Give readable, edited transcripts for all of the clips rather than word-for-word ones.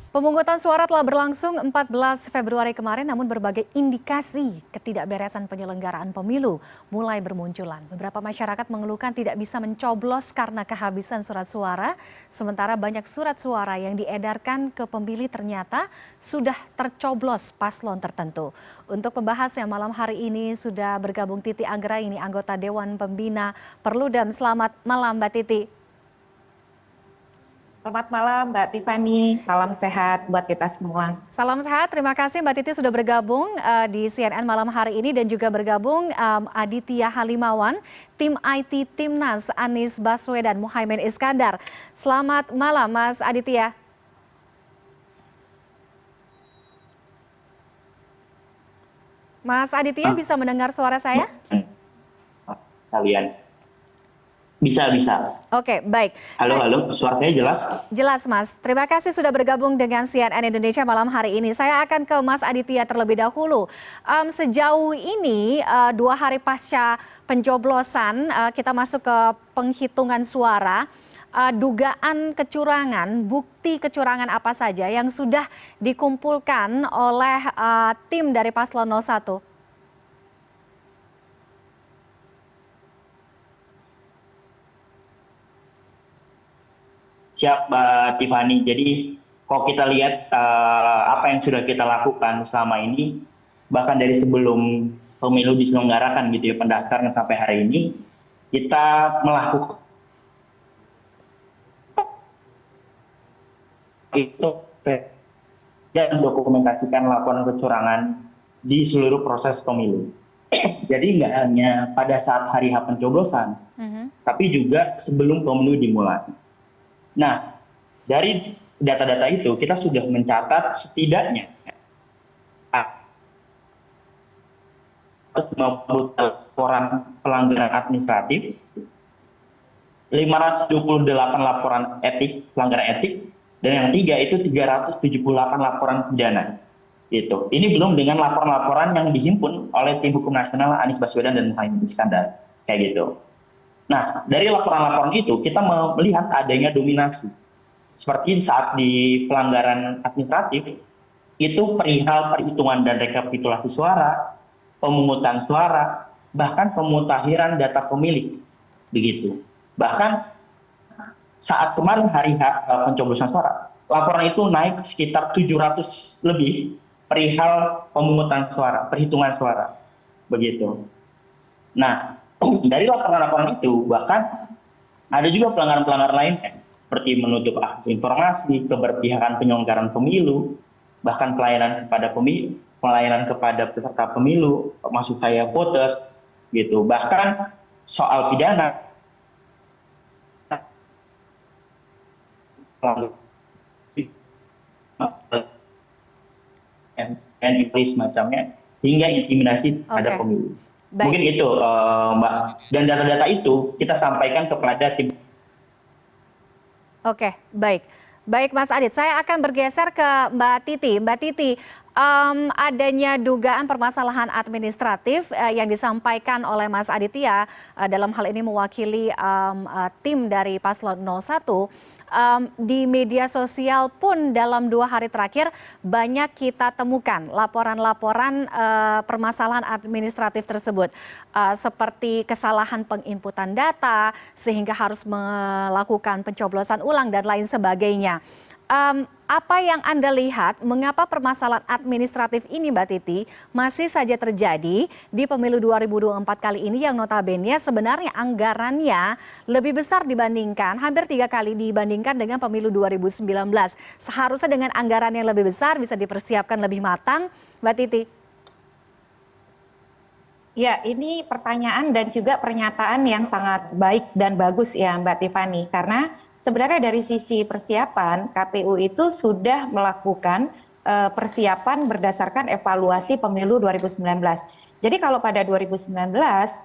Pemungutan suara telah berlangsung 14 Februari kemarin, namun berbagai indikasi ketidakberesan penyelenggaraan pemilu mulai bermunculan. Beberapa masyarakat mengeluhkan tidak bisa mencoblos karena kehabisan surat suara, sementara banyak surat suara yang diedarkan ke pemilih ternyata sudah tercoblos paslon tertentu. Untuk pembahasnya malam hari ini sudah bergabung Titi Anggraini, anggota Dewan Pembina Perludem. Selamat malam Mbak Titi. Selamat malam Mbak Tiffany, salam sehat buat kita semua. Salam sehat, terima kasih Mbak Titi sudah bergabung di CNN malam hari ini dan juga bergabung Aditya Halimawan, tim IT Timnas Anies Baswedan Muhaimin Iskandar. Selamat malam Mas Aditya. Mas Aditya bisa mendengar suara saya? Kalian. Bisa. Oke, baik. Halo, suara saya jelas? Jelas, Mas. Terima kasih sudah bergabung dengan CNN Indonesia malam hari ini. Saya akan ke Mas Aditya terlebih dahulu. Sejauh ini, 2 hari pasca pencoblosan, kita masuk ke penghitungan suara. Dugaan kecurangan, bukti kecurangan apa saja yang sudah dikumpulkan oleh tim dari Paslon 01? Siap, Mbak Tiffany. Jadi, kalau kita lihat apa yang sudah kita lakukan selama ini, bahkan dari sebelum pemilu diselenggarakan gitu ya, pendaftaran sampai hari ini, kita melakukan itu dan dokumentasikan laporan kecurangan di seluruh proses pemilu. Jadi nggak hanya pada saat hari H pencoblosan, tapi juga sebelum pemilu dimulai. Nah, dari data-data itu kita sudah mencatat setidaknya 50 laporan pelanggaran administratif, 528 laporan etik, pelanggaran etik, dan yang 3 itu 378 laporan pidana. Gitu. Ini belum dengan laporan-laporan yang dihimpun oleh tim hukum nasional Anies Baswedan dan Muhaimin Iskandar. Kayak gitu. Nah, dari laporan-laporan itu kita melihat adanya dominasi. Seperti saat di pelanggaran administratif, itu perihal perhitungan dan rekapitulasi suara, pemungutan suara, bahkan pemutakhiran data pemilih. Begitu. Bahkan saat kemarin hari pencoblosan suara, laporan itu naik sekitar 700 lebih perihal pemungutan suara, perhitungan suara. Begitu. Nah, dari laporan-laporan itu bahkan ada juga pelanggaran-pelanggaran lainnya seperti menutup akses informasi, keberpihakan penyelenggaraan pemilu, bahkan pelayanan kepada pemilu, pelayanan kepada peserta pemilu, maksud saya voters, gitu. Bahkan soal pidana, dan semacamnya, hingga intimidasi pada pemilu. Baik. Mungkin itu Mbak, dan data-data itu kita sampaikan kepada tim. Oke, baik Mas Adit, saya akan bergeser ke Mbak Titi. Mbak Titi, adanya dugaan permasalahan administratif yang disampaikan oleh Mas Aditya dalam hal ini mewakili tim dari Paslon 01. Di media sosial pun dalam 2 hari terakhir banyak kita temukan laporan-laporan permasalahan administratif tersebut, seperti kesalahan penginputan data sehingga harus melakukan pencoblosan ulang dan lain sebagainya. Apa yang Anda lihat, mengapa permasalahan administratif ini Mbak Titi masih saja terjadi di pemilu 2024 kali ini yang notabene sebenarnya anggarannya lebih besar dibandingkan, hampir 3 kali dibandingkan dengan pemilu 2019. Seharusnya dengan anggaran yang lebih besar bisa dipersiapkan lebih matang, Mbak Titi. Ya, ini pertanyaan dan juga pernyataan yang sangat baik dan bagus ya Mbak Tiffany, karena sebenarnya dari sisi persiapan, KPU itu sudah melakukan persiapan berdasarkan evaluasi pemilu 2019. Jadi kalau pada 2019,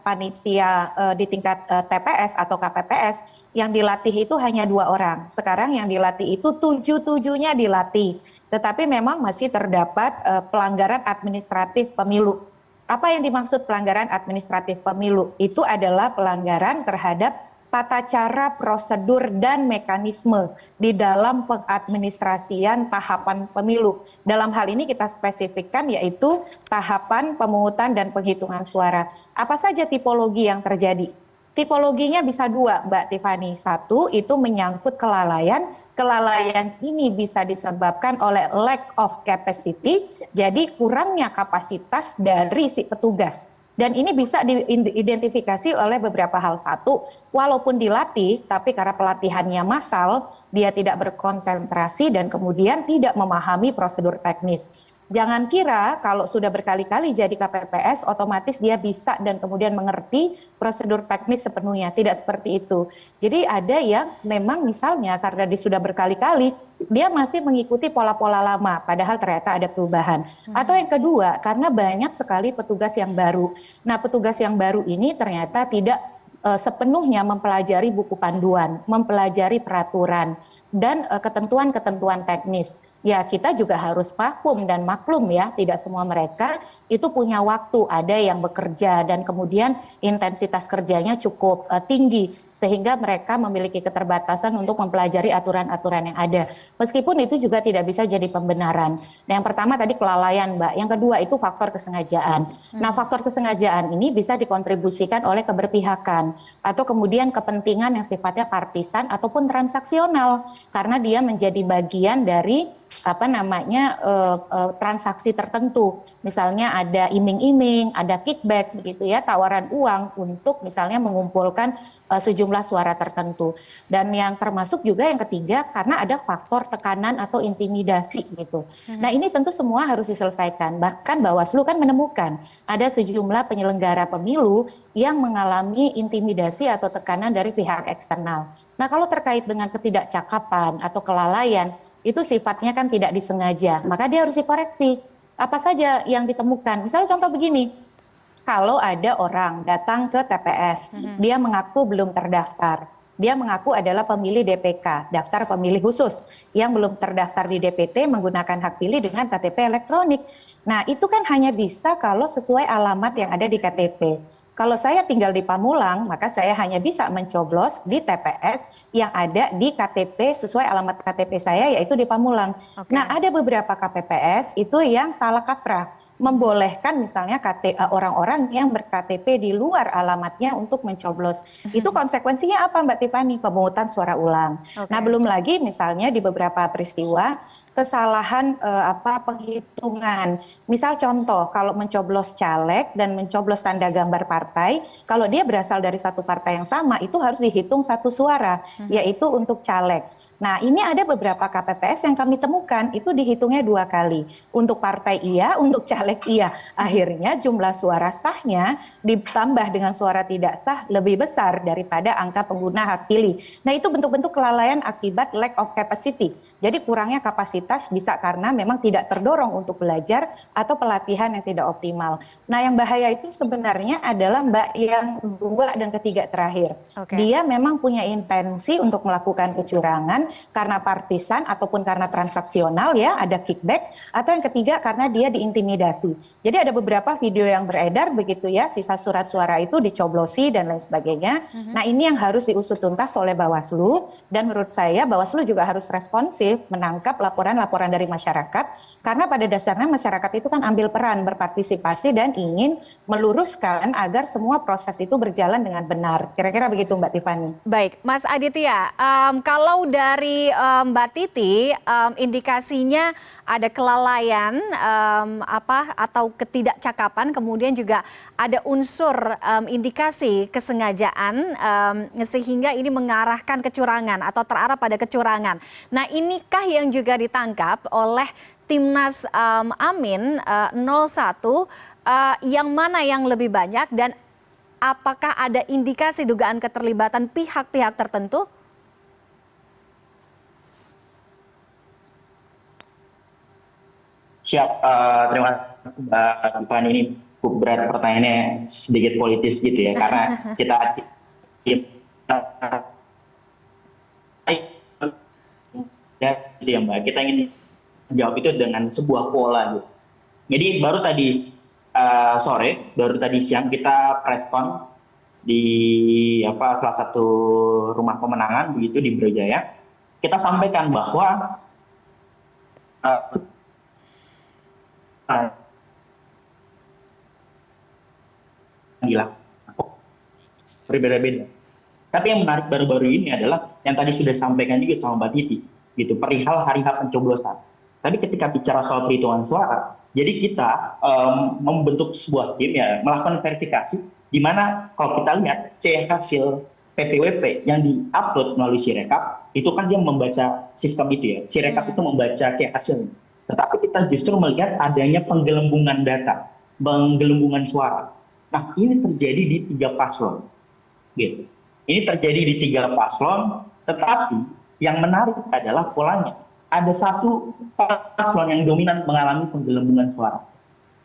panitia di tingkat TPS atau KPPS yang dilatih itu hanya 2 orang. Sekarang yang dilatih itu 7-7-nya dilatih. Tetapi memang masih terdapat pelanggaran administratif pemilu. Apa yang dimaksud pelanggaran administratif pemilu? Itu adalah pelanggaran terhadap tata cara, prosedur, dan mekanisme di dalam pengadministrasian tahapan pemilu. Dalam hal ini kita spesifikkan yaitu tahapan pemungutan dan penghitungan suara. Apa saja tipologi yang terjadi? Tipologinya bisa dua, Mbak Tiffany. Satu, itu menyangkut kelalaian. Kelalaian ini bisa disebabkan oleh lack of capacity, jadi kurangnya kapasitas dari si petugas. Dan ini bisa diidentifikasi oleh beberapa hal. Satu, walaupun dilatih, tapi karena pelatihannya massal, dia tidak berkonsentrasi dan kemudian tidak memahami prosedur teknis. Jangan kira kalau sudah berkali-kali jadi KPPS, otomatis dia bisa dan kemudian mengerti prosedur teknis sepenuhnya. Tidak seperti itu. Jadi ada yang memang misalnya karena dia sudah berkali-kali, dia masih mengikuti pola-pola lama, padahal ternyata ada perubahan. Atau yang kedua, karena banyak sekali petugas yang baru. Nah, petugas yang baru ini ternyata tidak sepenuhnya mempelajari buku panduan, mempelajari peraturan, dan ketentuan-ketentuan teknis. Ya, kita juga harus vakum dan maklum ya, tidak semua mereka itu punya waktu, ada yang bekerja dan kemudian intensitas kerjanya cukup tinggi, sehingga mereka memiliki keterbatasan untuk mempelajari aturan-aturan yang ada. Meskipun itu juga tidak bisa jadi pembenaran. Nah, yang pertama tadi kelalaian, Mbak. Yang kedua itu faktor kesengajaan. Nah, faktor kesengajaan ini bisa dikontribusikan oleh keberpihakan atau kemudian kepentingan yang sifatnya partisan ataupun transaksional, karena dia menjadi bagian dari transaksi tertentu. Misalnya ada iming-iming, ada kickback begitu ya, tawaran uang untuk misalnya mengumpulkan sejumlah suara tertentu. Dan yang termasuk juga yang ketiga karena ada faktor tekanan atau intimidasi gitu. Nah, ini tentu semua harus diselesaikan. Bahkan Bawaslu kan menemukan ada sejumlah penyelenggara pemilu yang mengalami intimidasi atau tekanan dari pihak eksternal. Nah, kalau terkait dengan ketidakcakapan atau kelalaian, itu sifatnya kan tidak disengaja, maka dia harus dikoreksi. Apa saja yang ditemukan? Misalnya contoh begini, kalau ada orang datang ke TPS, dia mengaku belum terdaftar, dia mengaku adalah pemilih DPK, daftar pemilih khusus, yang belum terdaftar di DPT menggunakan hak pilih dengan KTP elektronik. Nah, itu kan hanya bisa kalau sesuai alamat yang ada di KTP. Kalau saya tinggal di Pamulang, maka saya hanya bisa mencoblos di TPS yang ada di KTP sesuai alamat KTP saya, yaitu di Pamulang. Nah, ada beberapa KPPS itu yang salah kaprah, membolehkan misalnya orang-orang yang ber-KTP di luar alamatnya untuk mencoblos. Itu konsekuensinya apa, Mbak Tiffany? Pemungutan suara ulang. Nah, belum lagi misalnya di beberapa peristiwa kesalahan penghitungan. Misal contoh, kalau mencoblos caleg dan mencoblos tanda gambar partai, kalau dia berasal dari satu partai yang sama, itu harus dihitung satu suara, yaitu untuk caleg. Nah, ini ada beberapa KPPS yang kami temukan, itu dihitungnya 2 kali. Untuk partai iya, untuk caleg iya. Akhirnya jumlah suara sahnya ditambah dengan suara tidak sah lebih besar daripada angka pengguna hak pilih. Nah, itu bentuk-bentuk kelalaian akibat lack of capacity. Jadi kurangnya kapasitas bisa karena memang tidak terdorong untuk belajar atau pelatihan yang tidak optimal. Nah, yang bahaya itu sebenarnya adalah Mbak yang 2 dan ketiga terakhir. Dia memang punya intensi untuk melakukan kecurangan karena partisan ataupun karena transaksional ya, ada kickback, atau yang ketiga karena dia diintimidasi. Jadi ada beberapa video yang beredar begitu ya, sisa surat suara itu dicoblosi dan lain sebagainya. Nah, ini yang harus diusut tuntas oleh Bawaslu, dan menurut saya Bawaslu juga harus responsif menangkap laporan-laporan dari masyarakat, karena pada dasarnya masyarakat itu kan ambil peran berpartisipasi dan ingin meluruskan agar semua proses itu berjalan dengan benar. Kira-kira begitu, Mbak Tiffany. Baik, Mas Aditya, kalau dari Mbak Titi, indikasinya ada kelalaian atau ketidakcakapan, kemudian juga ada unsur indikasi kesengajaan sehingga ini mengarahkan kecurangan atau terarah pada kecurangan. Nah, inikah yang juga ditangkap oleh Timnas Amin 01, yang mana yang lebih banyak dan apakah ada indikasi dugaan keterlibatan pihak-pihak tertentu? Siap, terima kasih Mbak Tiffany. Ini cukup berat pertanyaannya, sedikit politis gitu ya, karena kita ya Mbak, kita ingin jawab itu dengan sebuah pola gitu. Jadi baru tadi siang kita preskon di salah satu rumah pemenangan begitu di Brawijaya, kita sampaikan bahwa gila berbeda-beda. Tapi yang menarik baru-baru ini adalah yang tadi sudah disampaikan juga sama Mbak Titi, gitu, perihal hari H pencoblosan. Tadi ketika bicara soal perhitungan suara, jadi kita membentuk sebuah tim ya, melakukan verifikasi, di mana kalau kita lihat C hasil PPWP yang diupload melalui Sirekap, itu kan dia membaca sistem itu ya, Sirekap itu membaca C hasil. Tetapi kita justru melihat adanya penggelembungan data, penggelembungan suara. Nah, ini terjadi di 3 paslon. Gitu. Ini terjadi di 3 paslon, tetapi yang menarik adalah polanya. Ada satu paslon yang dominan mengalami penggelembungan suara.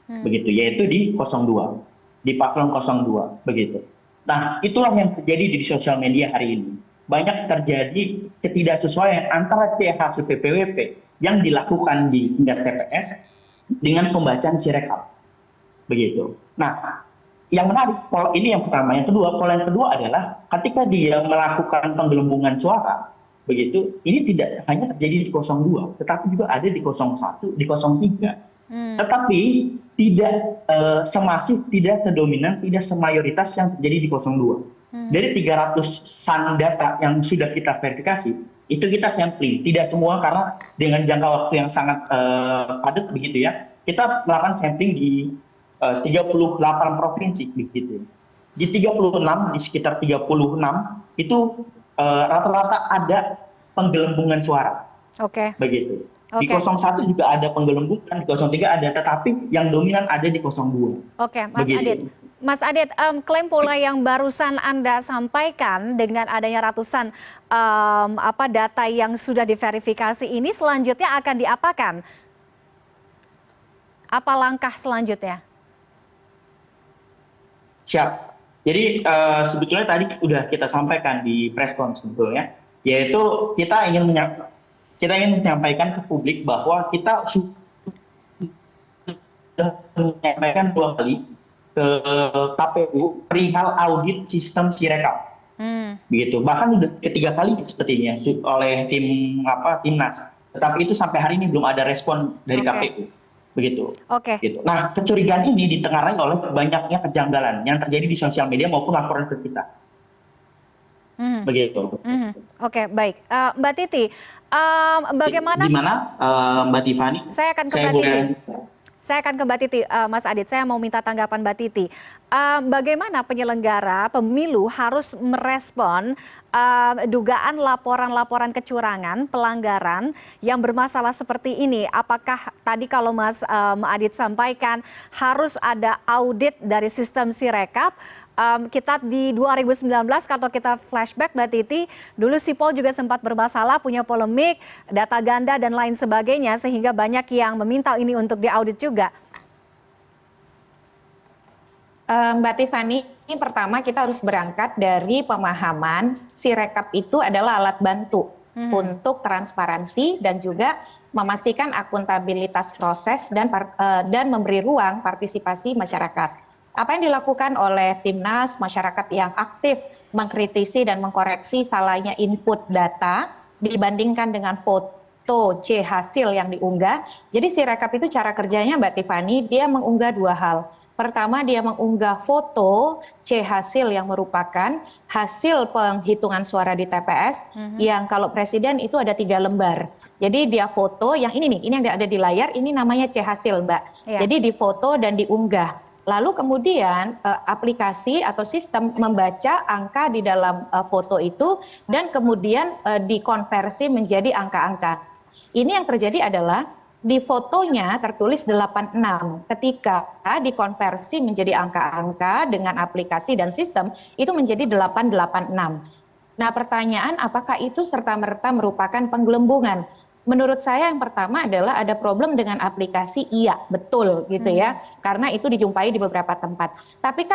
Begitu, yaitu di 02. Di paslon 02, begitu. Nah, itulah yang terjadi di sosial media hari ini. Banyak terjadi ketidaksesuaian antara C hasil PPWP yang dilakukan di tingkat TPS dengan pembacaan Sirekap. Begitu. Nah, yang menarik, ini yang pertama. Yang kedua, pola yang kedua adalah ketika dia melakukan penggelembungan suara, begitu, ini tidak hanya terjadi di 02, tetapi juga ada di 01, di 03. Tetapi tidak semasif, tidak sedominan, tidak semayoritas yang terjadi di 02. Dari 300-an data yang sudah kita verifikasi, itu kita sampling. Tidak semua karena dengan jangka waktu yang sangat padat begitu ya. Kita melakukan sampling di 38 provinsi begitu. Di 36, di sekitar 36 itu rata-rata ada penggelembungan suara. Oke. Begitu. Di 01 juga ada penggelembungan, di 03 ada, tetapi yang dominan ada di 02. Oke, Mas Adit. Mas Adit, klaim pola yang barusan Anda sampaikan dengan adanya ratusan data yang sudah diverifikasi ini selanjutnya akan diapakan? Apa langkah selanjutnya? Siap. Jadi sebetulnya tadi sudah kita sampaikan di press conference sebetulnya, yaitu kita ingin menyampaikan ke publik bahwa kita sudah menyampaikan 2 kali ke KPU perihal audit sistem Sirekap. Begitu. Bahkan sudah ketiga kali sepertinya oleh timnas. Tetapi itu sampai hari ini belum ada respon dari KPU. Begitu. Gitu. Nah, kecurigaan ini ditengarai oleh banyaknya kejanggalan yang terjadi di sosial media maupun laporan ke kita. Begitu. Oke, baik. Mbak Titi, bagaimana? Di mana Mbak Tiffany? Saya akan ke Mbak Titi. Saya akan ke Mbak Titi, Mas Adit. Saya mau minta tanggapan Mbak Titi. Bagaimana penyelenggara pemilu harus merespon dugaan laporan-laporan kecurangan, pelanggaran yang bermasalah seperti ini? Apakah tadi kalau Mas Adit sampaikan harus ada audit dari sistem Sirekap? Kita di 2019 kalau kita flashback Mbak Titi, dulu Sipol juga sempat bermasalah, punya polemik, data ganda dan lain sebagainya, sehingga banyak yang meminta ini untuk diaudit juga. Mbak Tiffany, ini pertama kita harus berangkat dari pemahaman Sirekap itu adalah alat bantu untuk transparansi dan juga memastikan akuntabilitas proses dan memberi ruang partisipasi masyarakat. Apa yang dilakukan oleh Timnas, masyarakat yang aktif mengkritisi dan mengkoreksi salahnya input data dibandingkan dengan foto C hasil yang diunggah. Jadi Sirekap itu cara kerjanya Mbak Tiffany, dia mengunggah 2 hal. Pertama, dia mengunggah foto C hasil yang merupakan hasil penghitungan suara di TPS yang kalau presiden itu ada 3 lembar. Jadi dia foto yang ini nih, ini yang ada di layar, ini namanya C hasil Mbak. Jadi difoto dan diunggah. Lalu kemudian aplikasi atau sistem membaca angka di dalam foto itu dan kemudian dikonversi menjadi angka-angka. Ini yang terjadi adalah di fotonya tertulis 86. Ketika dikonversi menjadi angka-angka dengan aplikasi dan sistem itu menjadi 886. Nah, pertanyaan apakah itu serta-merta merupakan penggelembungan? Menurut saya yang pertama adalah ada problem dengan aplikasi, iya betul gitu ya, karena itu dijumpai di beberapa tempat. Tapi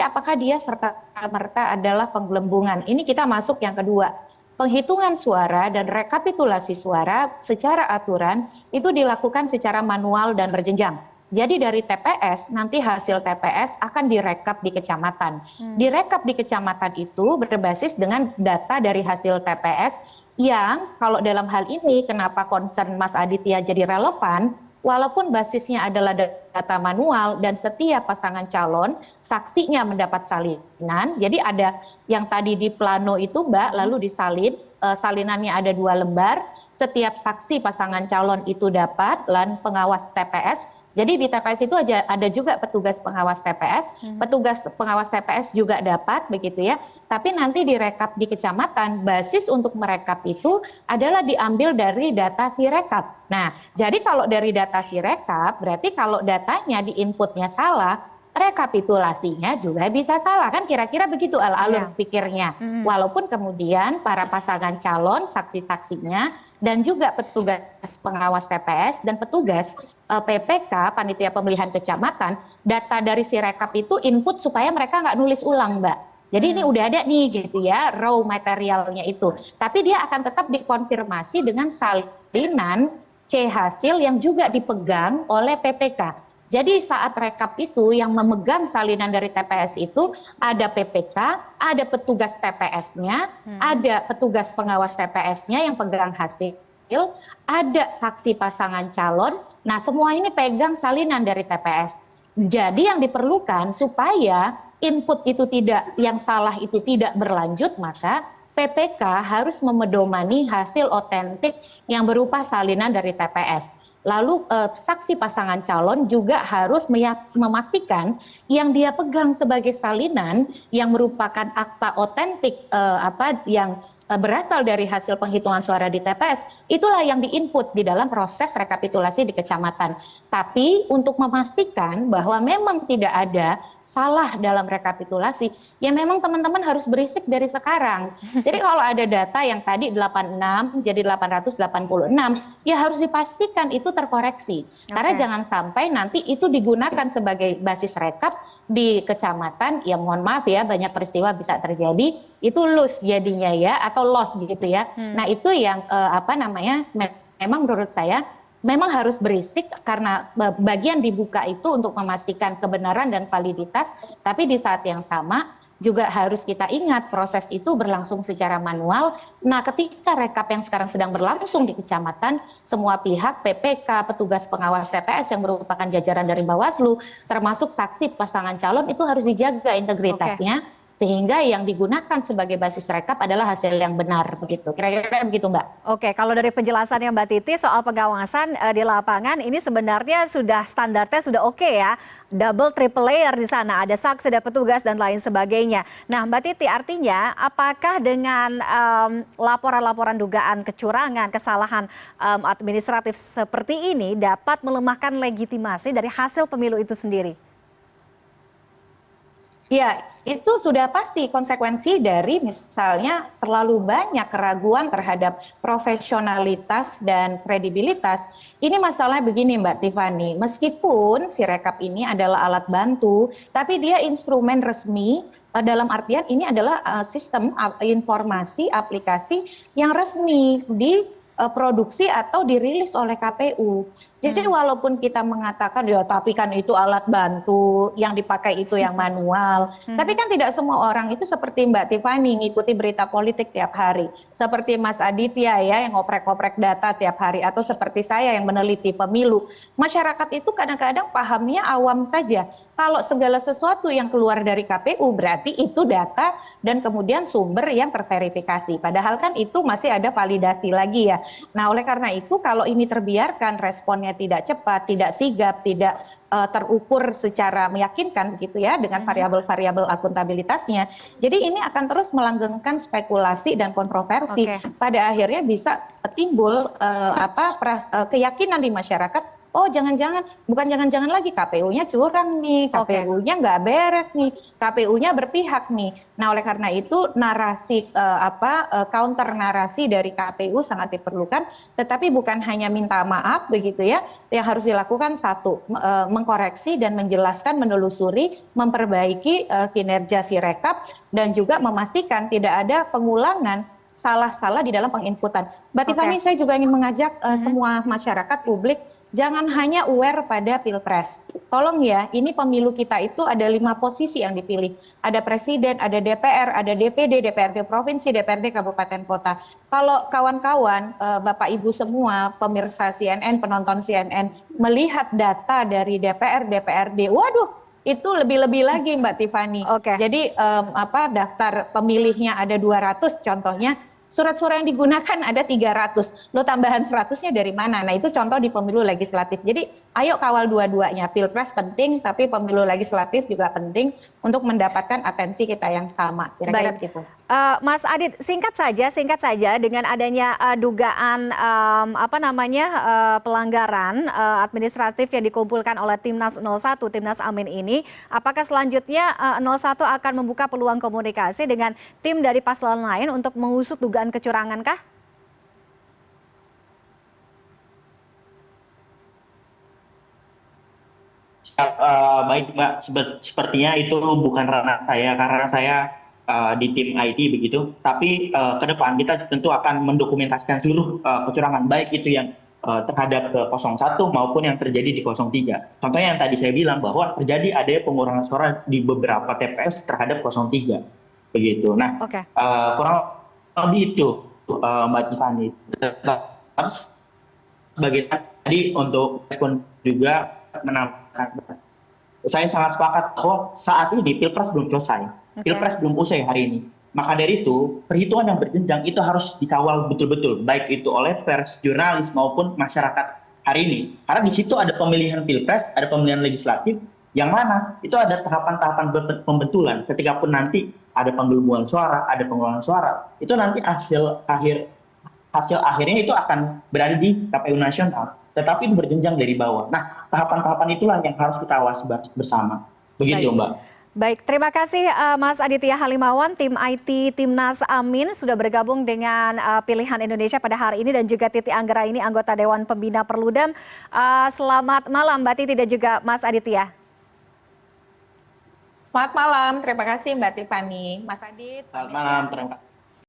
apakah dia serta-merta adalah penggelembungan? Ini kita masuk yang kedua. Penghitungan suara dan rekapitulasi suara secara aturan itu dilakukan secara manual dan berjenjang. Jadi dari TPS, nanti hasil TPS akan direkap di kecamatan. Direkap di kecamatan itu berbasis dengan data dari hasil TPS yang kalau dalam hal ini kenapa concern Mas Aditya jadi relevan, walaupun basisnya adalah data manual dan setiap pasangan calon saksinya mendapat salinan, jadi ada yang tadi di plano itu Mbak, lalu disalin, salinannya ada 2 lembar, setiap saksi pasangan calon itu dapat, dan pengawas TPS. Jadi di TPS itu ada juga petugas pengawas TPS, petugas pengawas TPS juga dapat begitu ya. Tapi nanti direkap di kecamatan, basis untuk merekap itu adalah diambil dari data Sirekap. Nah, jadi kalau dari data Sirekap, berarti kalau datanya di inputnya salah, rekapitulasinya juga bisa salah, kan kira-kira begitu alur pikirnya. Walaupun kemudian para pasangan calon, saksi-saksinya, dan juga petugas pengawas TPS dan petugas PPK, Panitia Pemilihan Kecamatan, data dari Sirekap itu input supaya mereka nggak nulis ulang, Mbak. Jadi ini udah ada nih gitu ya, raw materialnya itu. Tapi dia akan tetap dikonfirmasi dengan salinan C hasil yang juga dipegang oleh PPK. Jadi saat rekap itu yang memegang salinan dari TPS itu ada PPK, ada petugas TPS-nya, ada petugas pengawas TPS-nya yang pegang hasil, ada saksi pasangan calon. Nah, semua ini pegang salinan dari TPS. Jadi yang diperlukan supaya input itu yang salah itu tidak berlanjut, maka PPK harus memedomani hasil otentik yang berupa salinan dari TPS. Lalu saksi pasangan calon juga harus memastikan yang dia pegang sebagai salinan yang merupakan akta otentik yang berasal dari hasil penghitungan suara di TPS, itulah yang diinput di dalam proses rekapitulasi di kecamatan. Tapi untuk memastikan bahwa memang tidak ada salah dalam rekapitulasi, ya memang teman-teman harus berisik dari sekarang. Jadi kalau ada data yang tadi 86 jadi 886, ya harus dipastikan itu terkoreksi. Karena jangan sampai nanti itu digunakan sebagai basis rekap di kecamatan, ya mohon maaf ya, banyak peristiwa bisa terjadi, itu loss jadinya ya, atau loss gitu ya. Nah itu yang memang menurut saya memang harus berisik karena bagian dibuka itu untuk memastikan kebenaran dan validitas, tapi di saat yang sama juga harus kita ingat proses itu berlangsung secara manual. Nah, ketika rekap yang sekarang sedang berlangsung di kecamatan, semua pihak PPK, petugas pengawas TPS yang merupakan jajaran dari Bawaslu, termasuk saksi pasangan calon itu harus dijaga integritasnya. Sehingga yang digunakan sebagai basis rekap adalah hasil yang benar begitu. Kira-kira begitu, Mbak. Oke, kalau dari penjelasannya Mbak Titi soal pengawasan di lapangan ini sebenarnya sudah standarnya sudah oke ya. Double triple layer di sana, ada saksi, ada petugas dan lain sebagainya. Nah, Mbak Titi, artinya apakah dengan laporan-laporan dugaan kecurangan, kesalahan administratif seperti ini dapat melemahkan legitimasi dari hasil pemilu itu sendiri? Ya, itu sudah pasti konsekuensi dari misalnya terlalu banyak keraguan terhadap profesionalitas dan kredibilitas. Ini masalah begini Mbak Tiffany, meskipun Sirekap ini adalah alat bantu, tapi dia instrumen resmi dalam artian ini adalah sistem informasi aplikasi yang resmi diproduksi atau dirilis oleh KPU. Jadi walaupun kita mengatakan ya tapi kan itu alat bantu, yang dipakai itu yang manual. Tapi kan tidak semua orang itu seperti Mbak Tiffany ngikuti berita politik tiap hari. Seperti Mas Aditya ya yang ngoprek-ngoprek data tiap hari, atau seperti saya yang meneliti pemilu. Masyarakat itu kadang-kadang pahamnya awam saja. Kalau segala sesuatu yang keluar dari KPU berarti itu data dan kemudian sumber yang terverifikasi. Padahal kan itu masih ada validasi lagi ya. Nah, oleh karena itu kalau ini terbiarkan responnya tidak cepat, tidak sigap, tidak terukur secara meyakinkan gitu ya dengan variabel-variabel akuntabilitasnya. Jadi ini akan terus melanggengkan spekulasi dan kontroversi. Pada akhirnya bisa timbul keyakinan di masyarakat. Oh jangan-jangan, bukan jangan-jangan lagi KPU-nya curang nih, KPU-nya nggak beres nih, KPU-nya berpihak nih. Nah oleh karena itu narasi counter narasi dari KPU sangat diperlukan, tetapi bukan hanya minta maaf begitu ya, yang harus dilakukan satu, mengkoreksi dan menjelaskan, menelusuri, memperbaiki kinerja Sirekap dan juga memastikan tidak ada pengulangan salah-salah di dalam penginputan. Mbak Tiffany, saya juga ingin mengajak semua masyarakat publik, jangan hanya aware pada Pilpres. Tolong ya, ini pemilu kita itu ada 5 posisi yang dipilih. Ada presiden, ada DPR, ada DPD, DPRD provinsi, DPRD kabupaten kota. Kalau kawan-kawan, Bapak Ibu semua, pemirsa CNN, penonton CNN, melihat data dari DPR, DPRD, waduh, itu lebih-lebih lagi Mbak Tiffany. Oke. Jadi daftar pemilihnya ada 200 contohnya, surat-suara yang digunakan ada 300. Lo tambahan 100-nya dari mana? Nah, itu contoh di pemilu legislatif. Jadi, ayo kawal dua-duanya. Pilpres penting, tapi pemilu legislatif juga penting untuk mendapatkan atensi kita yang sama. Kira-kira Baik. begitu. Mas Adit, singkat saja dengan adanya dugaan pelanggaran administratif yang dikumpulkan oleh Timnas 01, Timnas Amin ini, apakah selanjutnya 01 akan membuka peluang komunikasi dengan tim dari paslon lain untuk mengusut dugaan kecurangan kah? Baik Mbak, sepertinya itu bukan ranah saya karena saya di tim IT begitu. Tapi ke depan kita tentu akan mendokumentasikan seluruh kecurangan baik itu yang terhadap ke 01 maupun yang terjadi di 03. Contohnya yang tadi saya bilang bahwa terjadi ada pengurangan suara di beberapa TPS terhadap 03 begitu. Nah, Oke. kurang lebih itu Mbak Tiffany. Tapi sebagai tadi untuk respon juga menambahkan, saya sangat sepakat bahwa saat ini Pilpres belum selesai, Pilpres belum usai hari ini. Maka dari itu, perhitungan yang berjenjang itu harus dikawal betul-betul, baik itu oleh pers, jurnalis, maupun masyarakat hari ini. Karena di situ ada pemilihan Pilpres, ada pemilihan legislatif, yang mana itu ada tahapan-tahapan pembetulan. Ketika pun nanti ada penggelembungan suara, ada pengulangan suara, itu nanti hasil akhirnya itu akan berada di KPU nasional, tetapi berjenjang dari bawah. Nah, tahapan-tahapan itulah yang harus kita awasi bersama. Begitu, Baik. Mbak. Baik, terima kasih Mas Aditya Halimawan, tim IT Timnas Amin sudah bergabung dengan Pilihan Indonesia pada hari ini, dan juga Titi Anggraini, anggota Dewan Pembina Perludem. Selamat malam Mbak Titi dan juga Mas Aditya. Selamat malam, terima kasih Mbak Tiffany. Mas Adit. Selamat malam, terima kasih.